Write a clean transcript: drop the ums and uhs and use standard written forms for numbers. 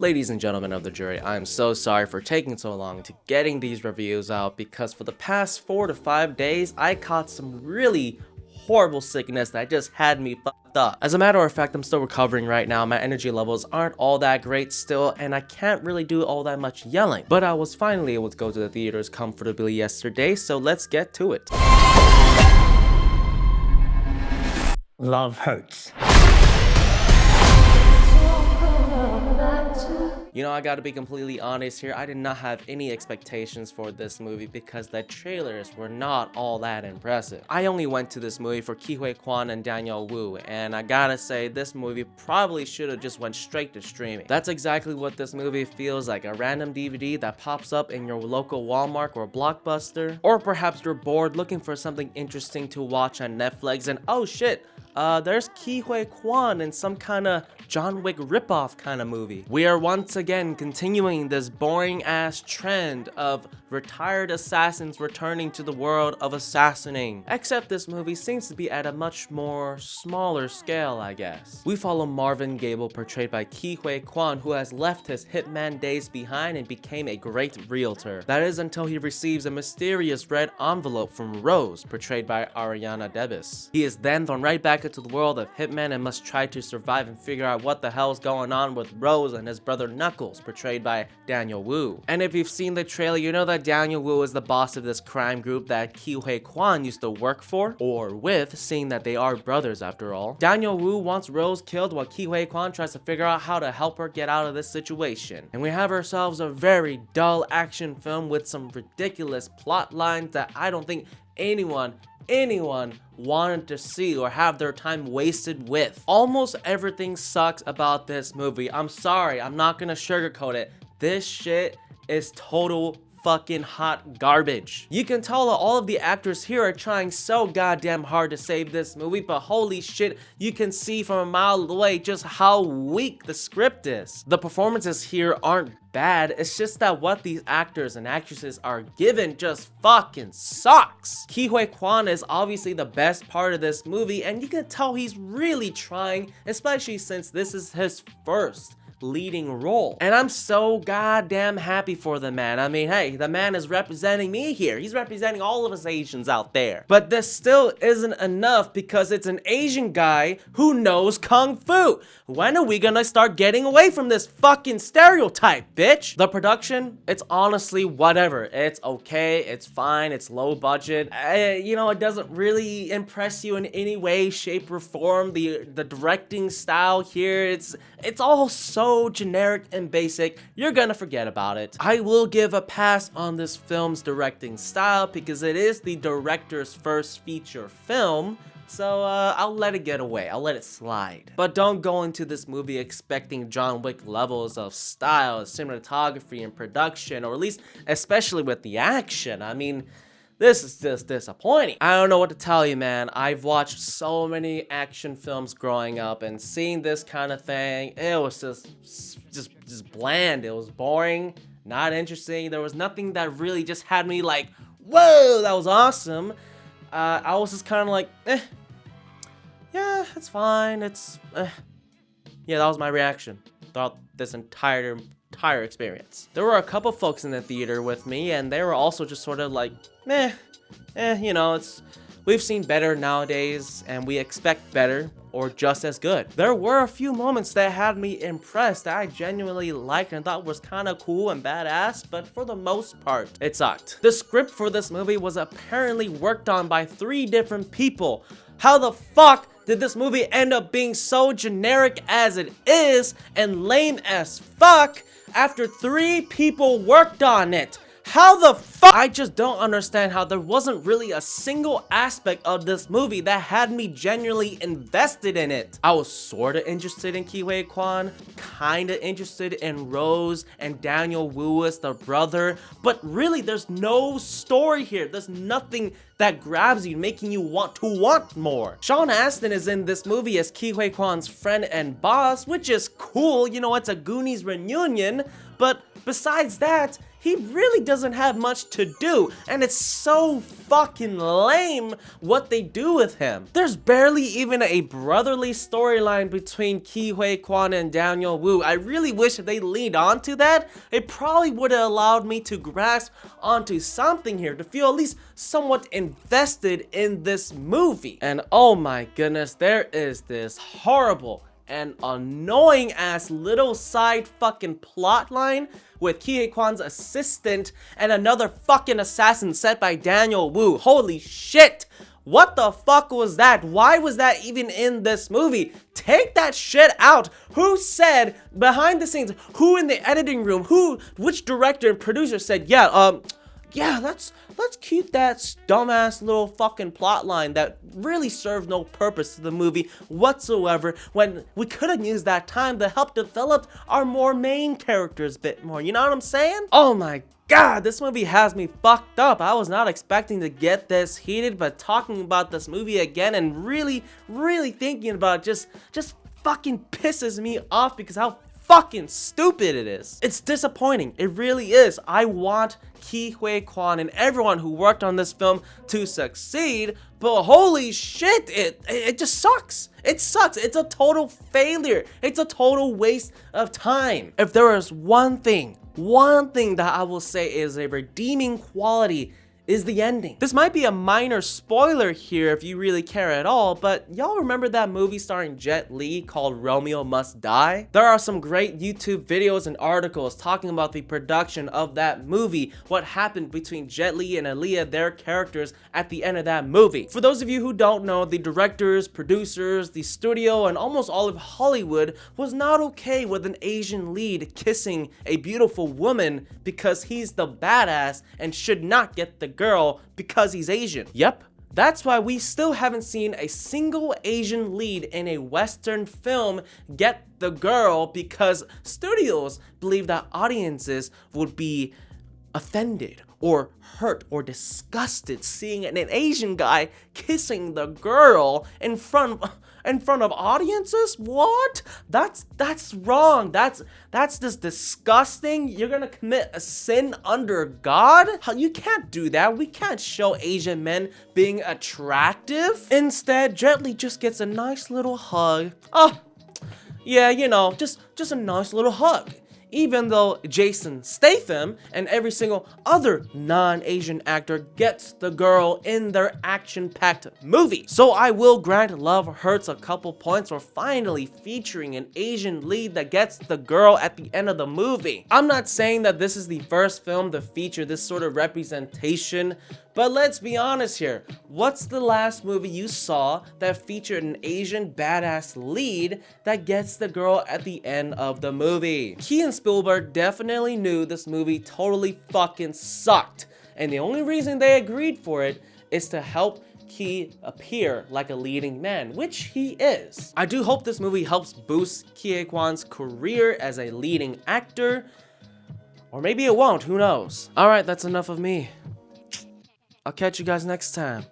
Ladies and gentlemen of the jury, I am so sorry for taking so long to getting these reviews out because for the past 4 to 5 days, I caught some really horrible sickness that just had me fucked up. As a matter of fact, I'm still recovering right now. My energy levels aren't all that great still, and I can't really do all that much yelling. But I was finally able to go to the theaters comfortably yesterday, so let's get to it. Love hurts. You know, I gotta be completely honest here, I did not have any expectations for this movie because the trailers were not all that impressive. I only went to this movie for QUAN and Daniel Wu, and I gotta say, this movie probably should have just went straight to streaming. That's exactly what this movie feels like, a random DVD that pops up in your local Walmart or Blockbuster. Or perhaps you're bored looking for something interesting to watch on Netflix and oh shit, there's QUAN in some kind of John Wick ripoff kind of movie. We are once again continuing this boring ass trend of retired assassins returning to the world of assassinating. Except this movie seems to be at a much more smaller scale, I guess. We follow Marvin Gable, portrayed by QUAN, who has left his hitman days behind and became a great realtor. That is until he receives a mysterious red envelope from Rose, portrayed by Ariana DeBose. He is then thrown right back into the world of hitman and must try to survive and figure out what the hell's going on with Rose and his brother Knuckles, portrayed by Daniel Wu. And if you've seen the trailer, you know that Daniel Wu is the boss of this crime group that QUAN used to work for, or with, seeing that they are brothers after all. Daniel Wu wants Rose killed while QUAN tries to figure out how to help her get out of this situation. And we have ourselves a very dull action film with some ridiculous plot lines that I don't think anyone wanted to see or have their time wasted with. Almost everything sucks about this movie. I'm sorry, I'm not gonna sugarcoat it. This shit is total fucking hot garbage. You can tell that all of the actors here are trying so goddamn hard to save this movie, but holy shit, you can see from a mile away just how weak the script is. The performances here aren't bad, it's just that what these actors and actresses are given just fucking sucks. QUAN is obviously the best part of this movie, and you can tell he's really trying, especially since this is his first leading role. And I'm so goddamn happy for the man. I mean, hey, the man is representing me here. He's representing all of us Asians out there. But this still isn't enough because it's an Asian guy who knows Kung Fu. When are we gonna start getting away from this fucking stereotype, bitch? The production, it's honestly whatever. It's okay, it's fine, it's low budget. You know, it doesn't really impress you in any way, shape, or form. The directing style here, it's all so generic and basic, you're gonna forget about it. I will give a pass on this film's directing style because it is the director's first feature film, so I'll let it get away, I'll let it slide. But don't go into this movie expecting John Wick levels of style, cinematography, and production, or at least especially with the action. I mean, this is just disappointing. I don't know what to tell you, man. I've watched so many action films growing up, and seeing this kind of thing, it was just bland. It was boring, not interesting. There was nothing that really just had me like, whoa, that was awesome. I was just kind of like, yeah, it's fine. Yeah, that was my reaction throughout this entire experience. There were a couple folks in the theater with me, and they were also just sort of like, you know, we've seen better nowadays, and we expect better or just as good. There were a few moments that had me impressed that I genuinely liked and thought was kind of cool and badass, but for the most part, it sucked. The script for this movie was apparently worked on by 3 different people. How the fuck did this movie end up being so generic as it is and lame as fuck after 3 people worked on it? How the fuck? I just don't understand how there wasn't really a single aspect of this movie that had me genuinely invested in it. I was sorta interested in QUAN, kinda interested in Rose and Daniel Wu as the brother, but really there's no story here. There's nothing that grabs you, making you want to want more. Sean Astin is in this movie as QUAN's friend and boss, which is cool. You know, it's a Goonies reunion, but Besides that, he really doesn't have much to do, and it's so fucking lame what they do with him. There's barely even a brotherly storyline between HUY, QUAN, and Daniel Wu. I really wish if they leaned onto that, it probably would have allowed me to grasp onto something here, to feel at least somewhat invested in this movie. And oh my goodness, there is this horrible and annoying ass little side fucking plot line with HUY Kwan's assistant and another fucking assassin set by Daniel Wu. Holy shit! What the fuck was that? Why was that even in this movie? Take that shit out. Who said behind the scenes? Who in the editing room? Which director and producer said, yeah, let's keep that dumbass little fucking plot line that really serves no purpose to the movie whatsoever, when we could have used that time to help develop our more main characters a bit more, you know what I'm saying? Oh my god, this movie has me fucked up. I was not expecting to get this heated, but talking about this movie again and really thinking about it just fucking pisses me off because how fucking stupid it is. It's disappointing. It really is. I want HUY Kwan and everyone who worked on this film to succeed, but holy shit, it just sucks. It sucks. It's a total failure. It's a total waste of time. If there is one thing that I will say is a redeeming quality, is the ending. This might be a minor spoiler here if you really care at all, but y'all remember that movie starring Jet Li called Romeo Must Die? There are some great YouTube videos and articles talking about the production of that movie, what happened between Jet Li and Aaliyah, their characters at the end of that movie. For those of you who don't know, the directors, producers, the studio, and almost all of Hollywood was not okay with an Asian lead kissing a beautiful woman because he's the badass and should not get the girl because he's Asian. Yep, that's why we still haven't seen a single Asian lead in a Western film get the girl, because studios believe that audiences would be offended or hurt or disgusted seeing an Asian guy kissing the girl in front of audiences. What? That's wrong. That's just disgusting. You're gonna commit a sin under God? You can't do that. We can't show Asian men being attractive. Instead, Jet Li just gets a nice little hug. Oh, yeah, you know, just a nice little hug. Even though Jason Statham and every single other non-Asian actor gets the girl in their action-packed movie. So I will grant Love Hurts a couple points for finally featuring an Asian lead that gets the girl at the end of the movie. I'm not saying that this is the first film to feature this sort of representation, but let's be honest here. What's the last movie you saw that featured an Asian badass lead that gets the girl at the end of the movie? He and Spielberg definitely knew this movie totally fucking sucked, and the only reason they agreed for it is to help Key appear like a leading man, which he is. I do hope this movie helps boost HUY Kwan's career as a leading actor, or maybe it won't, who knows. Alright, that's enough of me. I'll catch you guys next time.